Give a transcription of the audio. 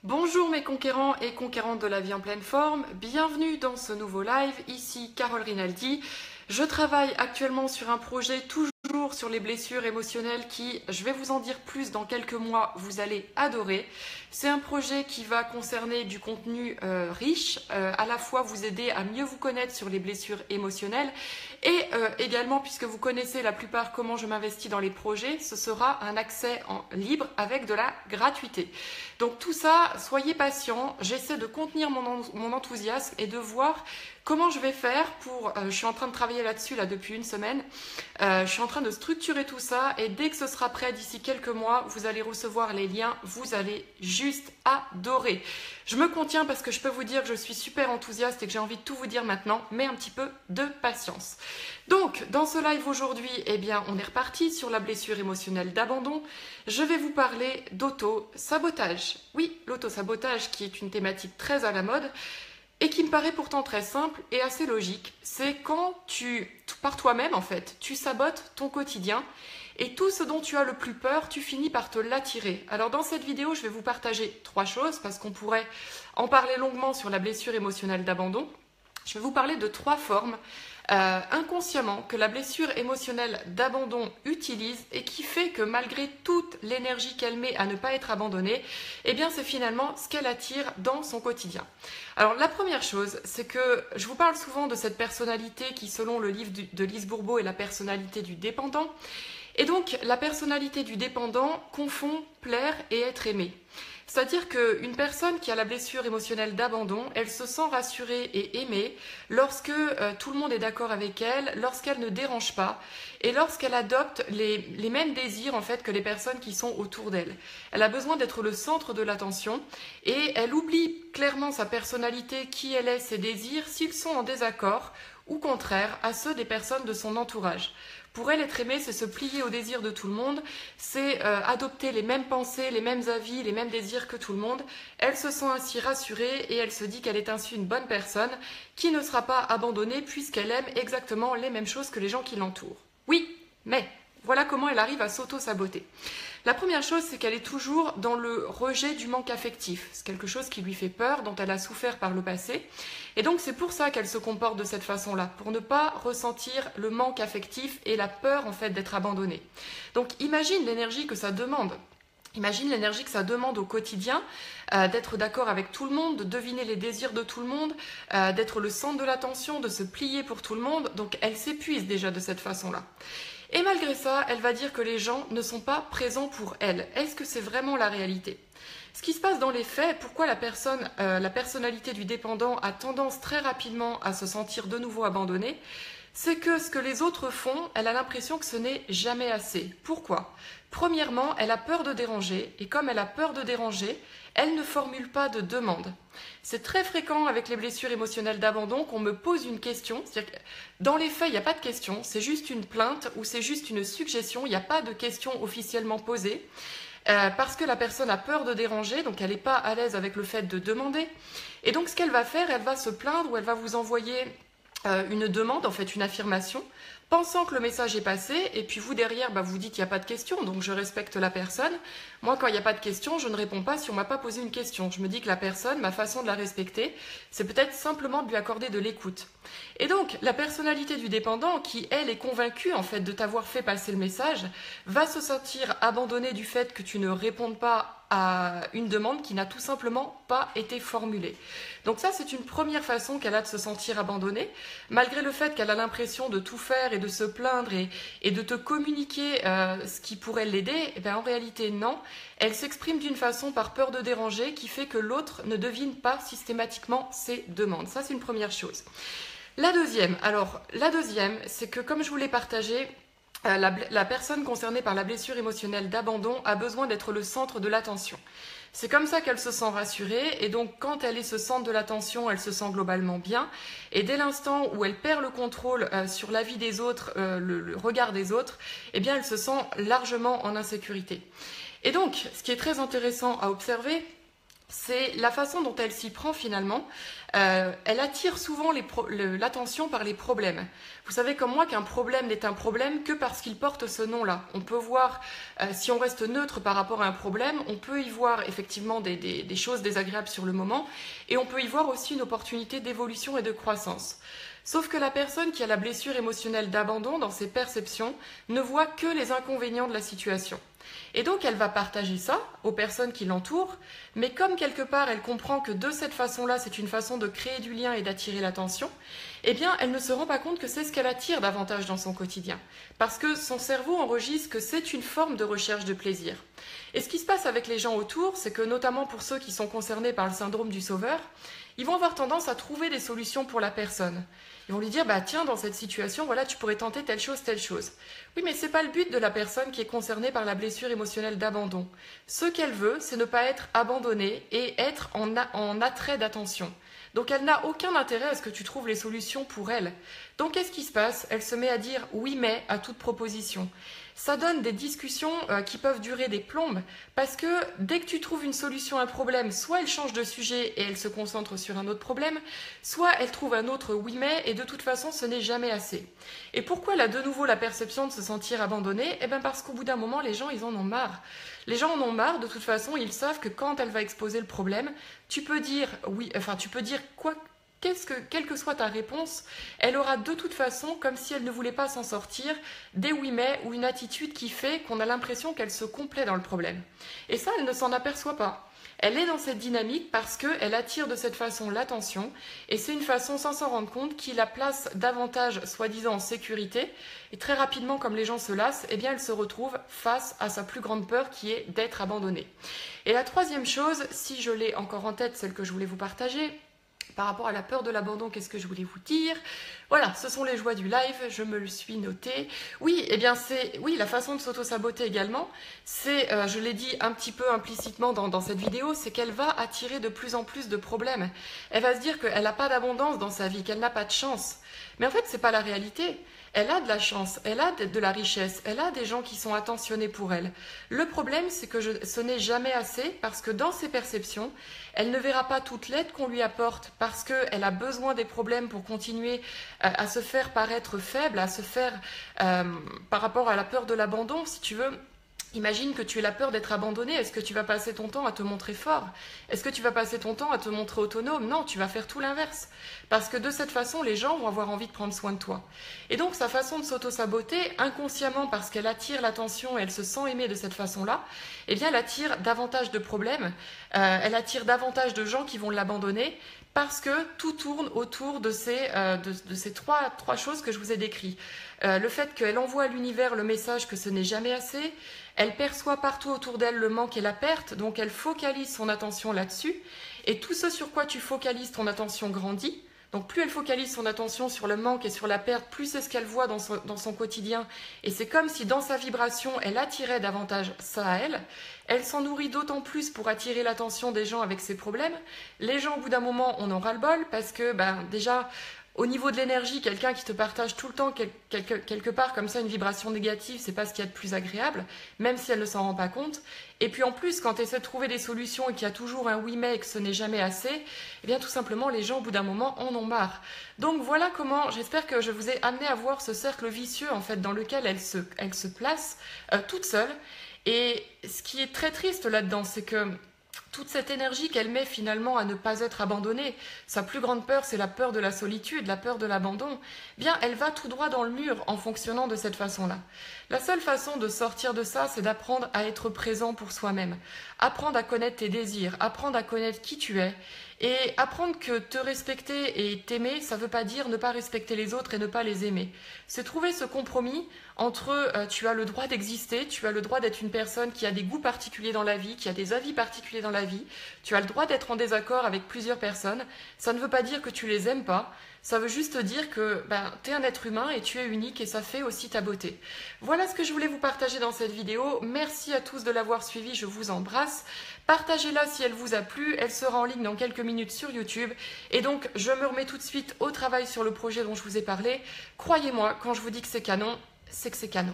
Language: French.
Bonjour mes conquérants et conquérantes de la vie en pleine forme, bienvenue dans ce nouveau live, ici Carole Rinaldi. Je travaille actuellement sur un projet toujours sur les blessures émotionnelles qui, je vais vous en dire plus dans quelques mois, vous allez adorer. C'est un projet qui va concerner du contenu riche, à la fois vous aider à mieux vous connaître sur les blessures émotionnelles et également, puisque vous connaissez la plupart comment je m'investis dans les projets, ce sera un accès libre avec de la gratuité. Donc tout ça, soyez patients, j'essaie de contenir mon enthousiasme et de voir comment je vais faire pour... je suis en train de travailler là-dessus depuis une semaine. Je suis en train de structurer tout ça et dès que ce sera prêt d'ici quelques mois, vous allez recevoir les liens, vous allez juste adorer. Je me contiens parce que je peux vous dire que je suis super enthousiaste et que j'ai envie de tout vous dire maintenant, mais un petit peu de patience. Donc, dans ce live aujourd'hui, eh bien, on est reparti sur la blessure émotionnelle d'abandon. Je vais vous parler d'auto-sabotage. Oui, l'auto-sabotage qui est une thématique très à la mode et qui me paraît pourtant très simple et assez logique. C'est quand par toi-même en fait, tu sabotes ton quotidien et tout ce dont tu as le plus peur, tu finis par te l'attirer. Alors dans cette vidéo, je vais vous partager 3 choses parce qu'on pourrait en parler longuement sur la blessure émotionnelle d'abandon. Je vais vous parler de 3 formes inconsciemment que la blessure émotionnelle d'abandon utilise et qui fait que malgré toute l'énergie qu'elle met à ne pas être abandonnée, eh bien c'est finalement ce qu'elle attire dans son quotidien. Alors la première chose, c'est que je vous parle souvent de cette personnalité qui, selon le livre de Lise Bourbeau, est la personnalité du dépendant. Et donc la personnalité du dépendant confond plaire et être aimé. C'est-à-dire qu'une personne qui a la blessure émotionnelle d'abandon, elle se sent rassurée et aimée lorsque tout le monde est d'accord avec elle, lorsqu'elle ne dérange pas et lorsqu'elle adopte les mêmes désirs en fait que les personnes qui sont autour d'elle. Elle a besoin d'être le centre de l'attention et elle oublie clairement sa personnalité, qui elle est, ses désirs, s'ils sont en désaccord ou contraires à ceux des personnes de son entourage. Pour elle, être aimée, c'est se plier aux désirs de tout le monde, c'est adopter les mêmes pensées, les mêmes avis, les mêmes désirs que tout le monde. Elle se sent ainsi rassurée et elle se dit qu'elle est ainsi une bonne personne qui ne sera pas abandonnée puisqu'elle aime exactement les mêmes choses que les gens qui l'entourent. Oui, mais voilà comment elle arrive à s'auto-saboter. La première chose, c'est qu'elle est toujours dans le rejet du manque affectif. C'est quelque chose qui lui fait peur, dont elle a souffert par le passé. Et donc c'est pour ça qu'elle se comporte de cette façon-là, pour ne pas ressentir le manque affectif et la peur en fait d'être abandonnée. Donc imagine l'énergie que ça demande. Imagine l'énergie que ça demande au quotidien, d'être d'accord avec tout le monde, de deviner les désirs de tout le monde, d'être le centre de l'attention, de se plier pour tout le monde. Donc elle s'épuise déjà de cette façon-là. Et malgré ça, elle va dire que les gens ne sont pas présents pour elle. Est-ce que c'est vraiment la réalité ? Ce qui se passe dans les faits, pourquoi la personnalité du dépendant a tendance très rapidement à se sentir de nouveau abandonnée, c'est que ce que les autres font, elle a l'impression que ce n'est jamais assez. Pourquoi ? Premièrement, elle a peur de déranger, et comme elle a peur de déranger, elle ne formule pas de demande. C'est très fréquent avec les blessures émotionnelles d'abandon qu'on me pose une question, c'est-à-dire que dans les faits, il n'y a pas de question, c'est juste une plainte ou c'est juste une suggestion, il n'y a pas de question officiellement posée. Parce que la personne a peur de déranger, donc elle n'est pas à l'aise avec le fait de demander. Et donc ce qu'elle va faire, elle va se plaindre ou elle va vous envoyer une demande, en fait une affirmation, pensant que le message est passé, et puis vous derrière, vous dites qu'il n'y a pas de question, donc je respecte la personne. Moi, quand il n'y a pas de question, je ne réponds pas si on ne m'a pas posé une question. Je me dis que la personne, ma façon de la respecter, c'est peut-être simplement de lui accorder de l'écoute. Et donc, la personnalité du dépendant, qui elle est convaincue en fait de t'avoir fait passer le message, va se sentir abandonnée du fait que tu ne répondes pas à une demande qui n'a tout simplement pas été formulée. Donc ça, c'est une première façon qu'elle a de se sentir abandonnée, malgré le fait qu'elle a l'impression de tout faire et de se plaindre et de te communiquer ce qui pourrait l'aider. Eh bien, en réalité, non. Elle s'exprime d'une façon par peur de déranger qui fait que l'autre ne devine pas systématiquement ses demandes. Ça, c'est une première chose. La deuxième, c'est que comme je vous l'ai partagé, la personne concernée par la blessure émotionnelle d'abandon a besoin d'être le centre de l'attention. C'est comme ça qu'elle se sent rassurée et donc quand elle est ce centre de l'attention, elle se sent globalement bien. Et dès l'instant où elle perd le contrôle sur la vie des autres, le regard des autres, eh bien elle se sent largement en insécurité. Et donc, ce qui est très intéressant à observer, c'est la façon dont elle s'y prend finalement. Elle attire souvent l'attention par les problèmes. Vous savez comme moi qu'un problème n'est un problème que parce qu'il porte ce nom-là. On peut voir, si on reste neutre par rapport à un problème, on peut y voir effectivement des choses désagréables sur le moment, et on peut y voir aussi une opportunité d'évolution et de croissance. Sauf que la personne qui a la blessure émotionnelle d'abandon dans ses perceptions ne voit que les inconvénients de la situation. Et donc elle va partager ça aux personnes qui l'entourent, mais comme quelque part elle comprend que de cette façon-là, c'est une façon de créer du lien et d'attirer l'attention, eh bien elle ne se rend pas compte que c'est ce qu'elle attire davantage dans son quotidien. Parce que son cerveau enregistre que c'est une forme de recherche de plaisir. Et ce qui se passe avec les gens autour, c'est que notamment pour ceux qui sont concernés par le syndrome du sauveur, ils vont avoir tendance à trouver des solutions pour la personne. Ils vont lui dire, bah tiens, dans cette situation, voilà, tu pourrais tenter telle chose, telle chose. Oui, mais c'est pas le but de la personne qui est concernée par la blessure émotionnelle d'abandon. Ce qu'elle veut, c'est ne pas être abandonnée et être en attrait d'attention. Donc elle n'a aucun intérêt à ce que tu trouves les solutions pour elle. Donc qu'est-ce qui se passe? Elle se met à dire oui mais à toute proposition. Ça donne des discussions qui peuvent durer des plombes parce que dès que tu trouves une solution à un problème, soit elle change de sujet et elle se concentre sur un autre problème, soit elle trouve un autre oui mais et de toute façon ce n'est jamais assez. Et pourquoi elle a de nouveau la perception de se sentir abandonnée? Eh bien parce qu'au bout d'un moment les gens ils en ont marre. Les gens en ont marre, de toute façon ils savent que quand elle va exposer le problème, tu peux dire oui, enfin tu peux dire quoi. Quelle que soit ta réponse, elle aura de toute façon, comme si elle ne voulait pas s'en sortir, des oui mais ou une attitude qui fait qu'on a l'impression qu'elle se complaît dans le problème. Et ça, elle ne s'en aperçoit pas. Elle est dans cette dynamique parce qu'elle attire de cette façon l'attention et c'est une façon, sans s'en rendre compte, qui la place davantage, soi-disant, en sécurité. Et très rapidement, comme les gens se lassent, eh bien, elle se retrouve face à sa plus grande peur qui est d'être abandonnée. Et la troisième chose, si je l'ai encore en tête, celle que je voulais vous partager, par rapport à la peur de l'abandon, qu'est-ce que je voulais vous dire? Voilà, ce sont les joies du live, je me le suis noté. Oui, eh bien c'est la façon de s'auto-saboter également, c'est, je l'ai dit un petit peu implicitement dans cette vidéo, c'est qu'elle va attirer de plus en plus de problèmes. Elle va se dire qu'elle n'a pas d'abondance dans sa vie, qu'elle n'a pas de chance. Mais en fait, c'est pas la réalité. Elle a de la chance, elle a de la richesse, elle a des gens qui sont attentionnés pour elle. Le problème, c'est que ce n'est jamais assez parce que dans ses perceptions, elle ne verra pas toute l'aide qu'on lui apporte parce qu'elle a besoin des problèmes pour continuer à se faire paraître faible, à se faire, par rapport à la peur de l'abandon, si tu veux. Imagine que tu aies la peur d'être abandonné. Est-ce que tu vas passer ton temps à te montrer fort? Est-ce que tu vas passer ton temps à te montrer autonome? Non, tu vas faire tout l'inverse. Parce que de cette façon, les gens vont avoir envie de prendre soin de toi. Et donc, sa façon de s'auto-saboter, inconsciemment, parce qu'elle attire l'attention et elle se sent aimée de cette façon-là, eh bien, elle attire davantage de problèmes. Elle attire davantage de gens qui vont l'abandonner parce que tout tourne autour de ces trois choses que je vous ai décrites. Le fait qu'elle envoie à l'univers le message que ce n'est jamais assez, elle perçoit partout autour d'elle le manque et la perte, donc elle focalise son attention là-dessus, et tout ce sur quoi tu focalises ton attention grandit. Donc plus elle focalise son attention sur le manque et sur la perte, plus c'est ce qu'elle voit dans son quotidien. Et c'est comme si dans sa vibration, elle attirait davantage ça à elle. Elle s'en nourrit d'autant plus pour attirer l'attention des gens avec ses problèmes. Les gens, au bout d'un moment, en ont ras-le-bol parce que déjà, au niveau de l'énergie, quelqu'un qui te partage tout le temps quelque part comme ça une vibration négative, c'est pas ce qu'il y a de plus agréable, même si elle ne s'en rend pas compte. Et puis en plus, quand tu essaies de trouver des solutions et qu'il y a toujours un oui mais et que ce n'est jamais assez, eh bien tout simplement les gens au bout d'un moment en ont marre. Donc voilà comment, j'espère que je vous ai amené à voir ce cercle vicieux en fait dans lequel elle se place toute seule. Et ce qui est très triste là-dedans, c'est que toute cette énergie qu'elle met finalement à ne pas être abandonnée, sa plus grande peur, c'est la peur de la solitude, la peur de l'abandon, bien elle va tout droit dans le mur en fonctionnant de cette façon-là. La seule façon de sortir de ça, c'est d'apprendre à être présent pour soi-même, apprendre à connaître tes désirs, apprendre à connaître qui tu es, et apprendre que te respecter et t'aimer, ça ne veut pas dire ne pas respecter les autres et ne pas les aimer. C'est trouver ce compromis entre tu as le droit d'exister, tu as le droit d'être une personne qui a des goûts particuliers dans la vie, qui a des avis particuliers dans la vie, tu as le droit d'être en désaccord avec plusieurs personnes. Ça ne veut pas dire que tu les aimes pas, ça veut juste dire que tu es un être humain et tu es unique et ça fait aussi ta beauté. Voilà ce que je voulais vous partager dans cette vidéo. Merci à tous de l'avoir suivi, je vous embrasse. Partagez-la si elle vous a plu, elle sera en ligne dans quelques minutes sur YouTube. Et donc, je me remets tout de suite au travail sur le projet dont je vous ai parlé. Croyez-moi, quand je vous dis que c'est canon, c'est que c'est canon.